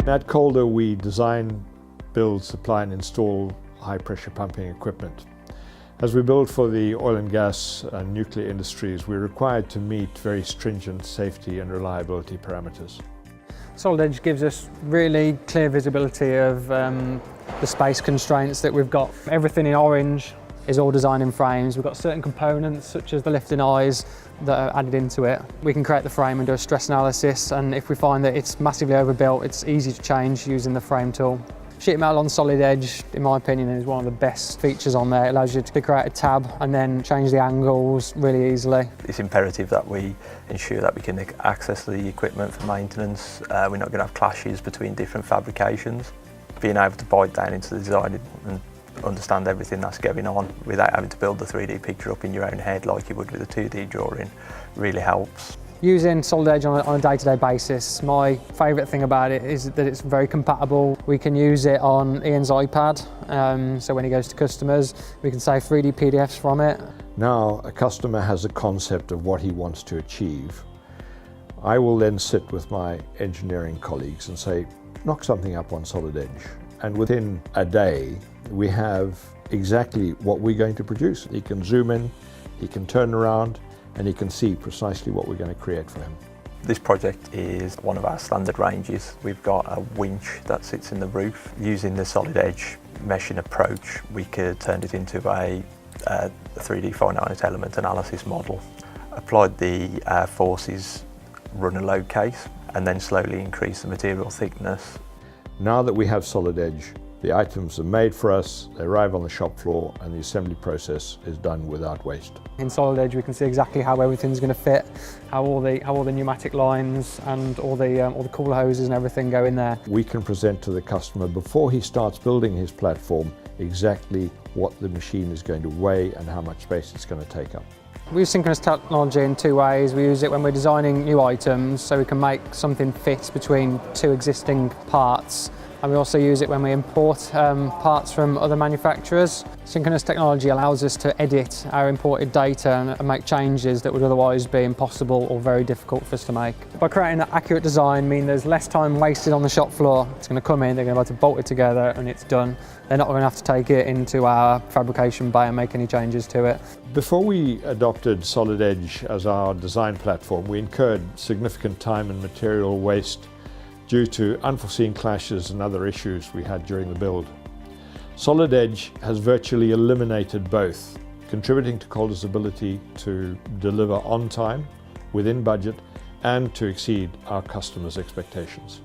At Calder, we design, build, supply and install high-pressure pumping equipment. As we build for the oil and gas and nuclear industries, we're required to meet very stringent safety and reliability parameters. Solid Edge gives us really clear visibility of the space constraints that we've got. Everything in orange is all designed in frames. We've got certain components such as the lifting eyes that are added into it. We can create the frame and do a stress analysis, and if we find that it's massively overbuilt, it's easy to change using the frame tool. Sheet metal on Solid Edge, in my opinion, is one of the best features on there. It allows you to create a tab and then change the angles really easily. It's imperative that we ensure that we can access the equipment for maintenance. We're not going to have clashes between different fabrications. Being able to bite down into the design and understand everything that's going on without having to build the 3D picture up in your own head like you would with a 2D drawing really helps. Using Solid Edge on a day-to-day basis, my favourite thing about it is that it's very compatible. We can use it on Ian's iPad, so when he goes to customers, we can save 3D PDFs from it. Now a customer has a concept of what he wants to achieve. I will then sit with my engineering colleagues and say, knock something up on Solid Edge. And within a day, we have exactly what we're going to produce. He can zoom in, he can turn around, and he can see precisely what we're going to create for him. This project is one of our standard ranges. We've got a winch that sits in the roof. Using the Solid Edge meshing approach, we could turn it into a 3D finite element analysis model. Applied the forces, run a load case, and then slowly increase the material thickness. Now that we have Solid Edge, the items are made for us, they arrive on the shop floor, and the assembly process is done without waste. In Solid Edge we can see exactly how everything's going to fit, how all the pneumatic lines and all the cooler hoses and everything go in there. We can present to the customer before he starts building his platform exactly what the machine is going to weigh and how much space it's going to take up. We use synchronous technology in two ways. We use it when we're designing new items, so we can make something fit between two existing parts. And we also use it when we import parts from other manufacturers. Synchronous technology allows us to edit our imported data and make changes that would otherwise be impossible or very difficult for us to make. By creating an accurate design, means there's less time wasted on the shop floor. It's going to come in, they're going to be able to bolt it together and it's done. They're not going to have to take it into our fabrication bay and make any changes to it. Before we adopted Solid Edge as our design platform, we incurred significant time and material waste due to unforeseen clashes and other issues we had during the build. Solid Edge has virtually eliminated both, contributing to Calder's ability to deliver on time, within budget, and to exceed our customers' expectations.